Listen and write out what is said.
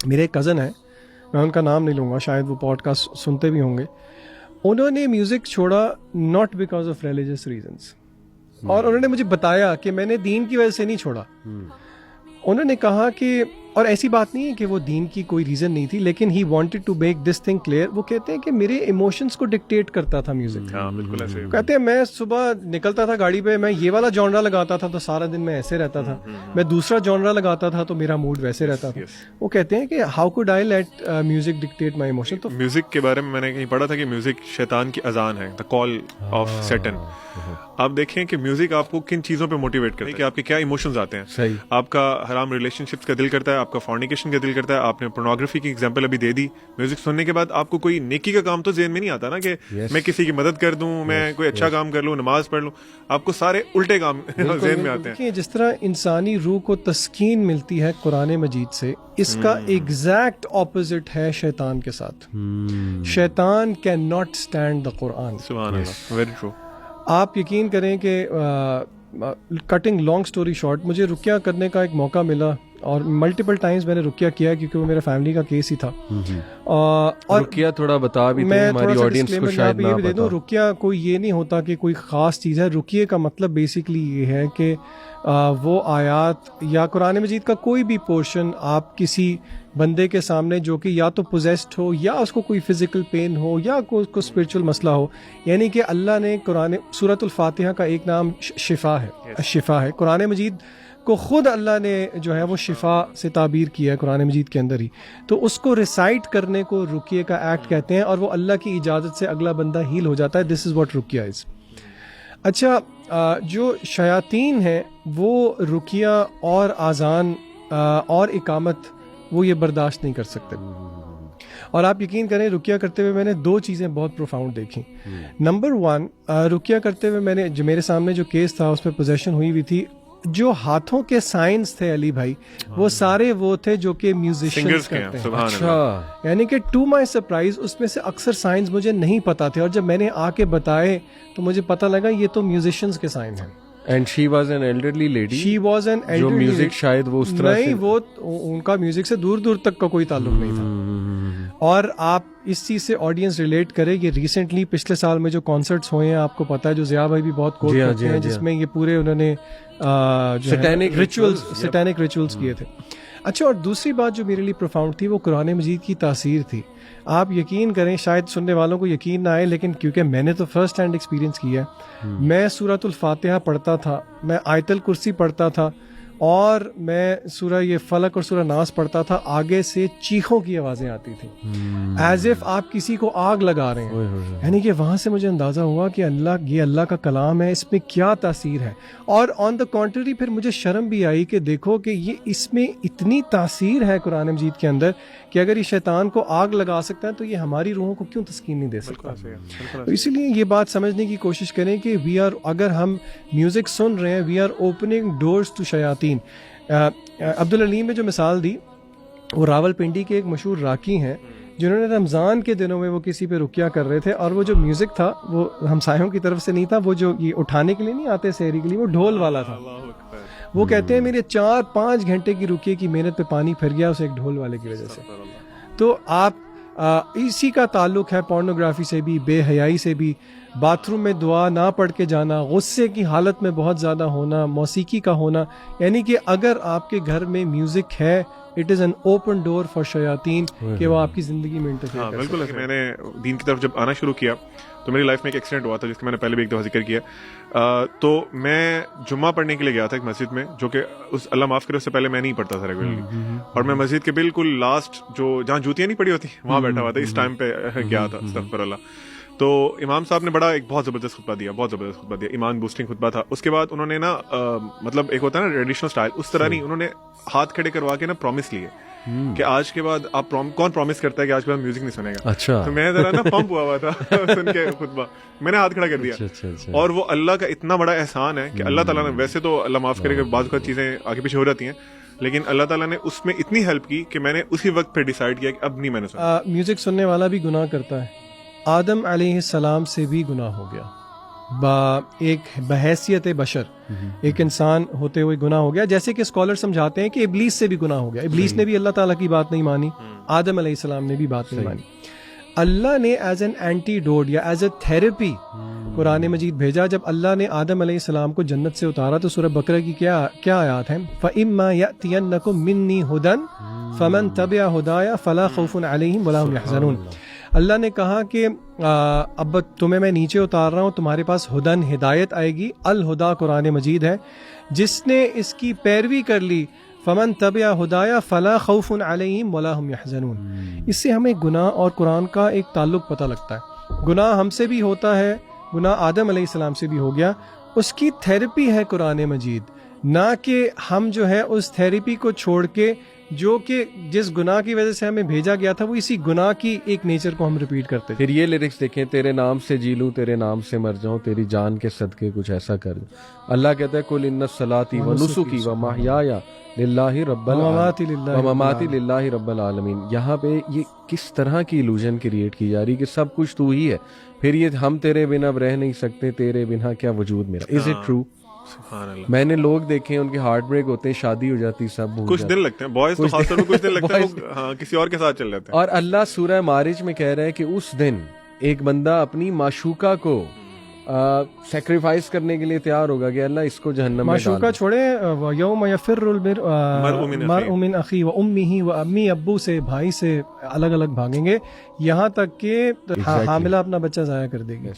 میرے ایک کزن ہیں, میں ان کا نام نہیں لوں گا, شاید وہ پوڈ کاسٹ سنتے بھی ہوں گے. انہوں نے میوزک چھوڑا not because of religious reasons, اور انہوں نے مجھے بتایا کہ میں نے دین کی وجہ سے نہیں چھوڑا. انہوں نے کہا کہ, اور ایسی بات نہیں ہے کہ وہ دین کی کوئی ریزن نہیں تھی, لیکن he wanted to make this thing clear. وہ کہتے ہیں کہ میرے ایموشنز کو ڈکٹیٹ کرتا تھا میوزک. بالکل ایسے کہتے ہیں میں صبح نکلتا تھا گاڑی پہ, میں یہ والا جانرا لگاتا تھا تو سارا دن میں ایسے رہتا تھا, میں دوسرا جانرا لگاتا تھا تو میرا موڈ ویسے رہتا تھا. وہ کہتے ہیں کہ how could I let music dictate my emotion. تو میوزک کے بارے میں میں نے کہیں پڑھا تھا کہ میوزک شیطان کی اذان ہے, دا کال آف سیٹن. آپ دیکھیں کہ میوزک آپ کو کن چیزوں پہ موٹیویٹ کرتا ہے, کہ آپ کے کیا ایموشنز آتے ہیں. صحیح. آپ کا حرام ریلیشن شپس کا دل کرتا ہے, آپ کا فارنیکیشن کا دل کرتا ہے. آپ نے پورنوگرافی کی ایگزامپل ابھی دے دی. میوزک سننے کے بعد آپ کو کوئی نیکی کا کام تو ذہن میں نہیں آتا نا, کہ میں کسی کی مدد کر دوں, میں کوئی اچھا کام کر لوں, نماز پڑھ لوں. آپ کو سارے الٹے کام ذہن میں آتے ہیں. جس طرح انسانی روح کو تسکین ملتی ہے قرآن مجید سے, اس کا ایگزیکٹ اپوزٹ ہے شیطان کے ساتھ. شیطان کین ناٹ اسٹینڈ دا قرآن. سبحان اللہ, ویری ٹرو. آپ یقین کریں کہ کٹنگ لانگ اسٹوری شارٹ, مجھے رقیہ کرنے کا ایک موقع ملا, اور ملٹیپل ٹائمز میں نے رقیہ کیا کیونکہ وہ میرے فیملی کا کیس ہی تھا. اور رقیہ تھوڑا بتا بھی میں ہماری آڈینس کو شاید نہ دے دوں, رقیہ کوئی یہ نہیں ہوتا کہ کوئی خاص چیز ہے. رقیہ کا مطلب بیسکلی یہ ہے کہ وہ آیات یا قرآن مجید کا کوئی بھی پورشن آپ کسی بندے کے سامنے جو کہ یا تو پوزیسڈ ہو, یا اس کو کوئی فزیکل پین ہو, یا کوئی اس کو اسپرچل مسئلہ ہو. یعنی کہ اللہ نے قرآن سورۃ الفاتحہ کا ایک نام شفا ہے, شفا ہے. قرآن مجید کو خود اللہ نے جو ہے وہ شفا سے تعبیر کیا ہے قرآن مجید کے اندر ہی. تو اس کو ریسائٹ کرنے کو رقیہ کا ایکٹ کہتے ہیں, اور وہ اللہ کی اجازت سے اگلا بندہ ہیل ہو جاتا ہے. دس از واٹ رقیہ از. اچھا, جو شیاطین ہیں وہ رقیہ اور آذان اور اقامت وہ یہ برداشت نہیں کر سکتے. اور آپ یقین کریں رقیہ کرتے ہوئے میں نے دو چیزیں بہت پروفاؤنڈ دیکھی. نمبر ون, رقیہ کرتے ہوئے میں نے جو میرے سامنے جو کیس تھا اس میں پوزیشن ہوئی ہوئی تھی, جو ہاتھوں کے سائنس تھے علی بھائی, وہ سارے وہ تھے جو کہ میوزیشینز کرتے ہیں. اچھا, یعنی کہ ٹو مائی سرپرائز اس میں سے اکثر سائنس مجھے نہیں پتا تھے, اور جب میں نے آ کے بتائے تو مجھے پتہ لگا یہ تو میوزیشینز کے سائن ہیں. And she was an elderly lady. She was an elderly, جو میوزک شاید وہ اس طرح نہیں, وہ ان کا میوزک سے دور دور تک کا کوئی تعلق نہیں تھا. اور آپ اس چیز سے آڈینس ریلیٹ کرے, یہ ریسنٹلی پچھلے سال میں جو کانسرٹس ہوئے ہیں آپ کو پتا ہے, جو ضیاء بھائی بھی بہت کوٹ کرتے ہیں, جس میں یہ پورے انہوں نے سیٹینک ریچولز کیے تھے. اچھا, اور دوسری بات جو میرے لیے پروفاؤنڈ تھی وہ قرآن مجید کی تاثیر تھی. آپ یقین کریں, شاید سننے والوں کو یقین نہ آئے, لیکن کیونکہ میں نے تو فرسٹ ہینڈ ایکسپیرینس کیا ہے. میں سورۃ الفاتحہ پڑھتا تھا, میں آیت الکرسی پڑھتا تھا, اور میں سورہ یہ فلق اور سورہ ناس پڑھتا تھا, آگے سے چیخوں کی آوازیں آتی تھیں, ایز اف آپ کسی کو آگ لگا رہے ہیں. یعنی کہ وہاں سے مجھے اندازہ ہوا کہ یہ اللہ کا کلام ہے, اس میں کیا تاثیر ہے. اور آن دا کانٹری پھر مجھے شرم بھی آئی کہ دیکھو کہ یہ اس میں اتنی تاثیر ہے قرآن مجید کے اندر, کہ اگر یہ شیطان کو آگ لگا سکتا ہے تو یہ ہماری روحوں کو کیوں تسکین نہیں دے سکتا. تو اسی لیے یہ بات سمجھنے کی کوشش کریں کہ اگر ہم میوزک سن رہے ہیں, we are opening doors to شیاطین. عبدالعلیم نے جو مثال دی, وہ راول پنڈی کے ایک مشہور راکی ہیں, جنہوں نے رمضان کے دنوں میں وہ کسی پہ رقیہ کر رہے تھے, اور وہ جو میوزک تھا وہ ہمسایوں کی طرف سے نہیں تھا, وہ جو یہ اٹھانے کے لیے نہیں آتے سحری کے لیے, وہ ڈھول والا تھا. وہ کہتے ہیں میرے 4-5 گھنٹے کی رقیے کی محنت پہ پانی پھر گیا اسے ایک ڈھول والے کی وجہ سے. تو آپ اسی کا تعلق ہے پورنوگرافی سے بھی, بے حیائی سے بھی. باتھ روم میں دعا نہ پڑھ کے جانا, غصے کی حالت میں بہت زیادہ ہونا, موسیقی کا ہونا. یعنی کہ اگر آپ کے گھر میں میوزک ہے, it is an open door for شیاطین کہ وہ آپ کی زندگی میں انٹرفیئر کر سکتے ہیں. بالکل. میں نے دین کی طرف جب آنا شروع کیا تو میری لائف میں ایک ایکسیڈنٹ ہوا تھا, جس کا میں نے پہلے بھی ایک دفعہ ذکر کیا. تو میں جمعہ پڑھنے کے لیے گیا تھا ایک مسجد میں, جو کہ اس اللہ معاف کرے اس سے پہلے میں نہیں پڑھتا تھا ریگولرلی, اور میں مسجد کے بالکل لاسٹ جو جہاں جوتیاں نہیں پڑی ہوتی وہاں بیٹھا ہوا تھا. اس ٹائم پہ گیا تھا, استغفر اللہ. تو امام صاحب نے ایک بہت زبردست خطبہ دیا, ایمان بوسٹنگ خطبہ تھا. اس کے بعد انہوں نے نا مطلب ایک ہوتا ہے نا ٹریڈیشنل سٹائل, اس طرح نہیں, انہوں نے ہاتھ کھڑے کروا کے نا پرومس لیے کہ آج کے بعد آپ کون پرومس کرتا ہے کہ آج کے بعد میوزک نہیں سنے گا. اچھا. تو میں ذرا نا پمپ ہوا تھا سن کے خطبہ, میں نے ہاتھ کھڑا کر دیا. اور وہ اللہ کا اتنا بڑا احسان ہے کہ اللہ تعالیٰ نے, ویسے تو اللہ معاف کرے کہ بعض اوقات چیزیں آگے پیچھے ہو جاتی ہیں, لیکن اللہ تعالیٰ نے اس میں اتنی ہیلپ کی کہ میں نے اسی وقت پہ ڈیسائیڈ کیا کہ اب نہیں میں نے سنا. میوزک سننے والا بھی گناہ کرتا ہے. آدم علیہ السلام سے بھی گناہ ہو گیا, ایک بحیثیت بشر ایک انسان ہوتے ہوئے گناہ ہو گیا. جیسے کہ اسکالر سمجھاتے ہیں کہ ابلیس سے بھی گناہ ہو گیا. ابلیس نے بھی اللہ تعالیٰ کی بات نہیں مانی, آدم علیہ السلام نے بھی بات نہیں مانی. اللہ نے ایز این اینٹی ڈوٹ یا ایز اے تھیراپی قرآن مجید بھیجا. جب اللہ نے آدم علیہ السلام کو جنت سے اتارا تو سورہ بقرہ کی کیا آیات ہیں؟ فَإِمَّا يَأْتِيَنَّكُم مِّنِّي هُدًى فَمَن تَبِعَ هُدَايَ فَلَا خَوْفٌ عَلَيْهِمْ وَلَا هُمْ يَحْزَنُونَ. اللہ نے کہا کہ اب تمہیں میں نیچے اتار رہا ہوں, تمہارے پاس ہدن ہدایت آئے گی. الہدا قرآن مجید ہے, جس نے اس کی پیروی کر لی فمن تبع ہدایا فلا خوف علیہم ولا هم يحزنون. اس سے ہمیں گناہ اور قرآن کا ایک تعلق پتہ لگتا ہے. گناہ ہم سے بھی ہوتا ہے, گناہ آدم علیہ السلام سے بھی ہو گیا, اس کی تھیراپی ہے قرآن مجید, نہ کہ ہم جو ہے اس تھیراپی کو چھوڑ کے جو کہ جس گناہ کی وجہ سے ہمیں بھیجا گیا تھا وہ اسی گناہ کی ایک نیچر کو ہم ریپیٹ کرتے تھے. پھر یہ لیرکس دیکھیں, تیرے نام سے جی لوں, تیرے نام سے مر جاؤں, تیری جان کے صدقے کچھ ایسا کر دوں. اللہ کہتا ہے کل ان صلاتی و نسکی و محیایا للہ رب ومماتی للہ رب العالمین. یہاں پہ یہ کس طرح کی ایلوژن کریٹ کی جا رہی کہ سب کچھ تو ہی ہے, پھر یہ ہم تیرے بنا اب رہ نہیں سکتے, تیرے بنا کیا وجود میرا. Is it true? میں نے لوگ دیکھے ان کے ہارٹ بریک ہوتے ہیں, شادی ہو جاتی, سب کچھ دن لگتے ہیں, بوائز تو خاص طور پہ کچھ دن لگتا ہے, ہاں کسی اور کے ساتھ چل جاتے ہیں. اور اللہ سورہ معارج میں کہہ رہا ہے کہ اس دن ایک بندہ اپنی معشوقہ کو سیکریفائس کرنے کے لیے تیار ہوگا کہ اللہ اس کو جہنم میں ڈال. معشوقہ چھوڑے, یوم یفر المرء من اخیہ و امہ و امی, ابو سے بھائی سے الگ الگ بھاگیں گے, یہاں تک کہ حاملہ اپنا بچہ ضائع کر دے گی.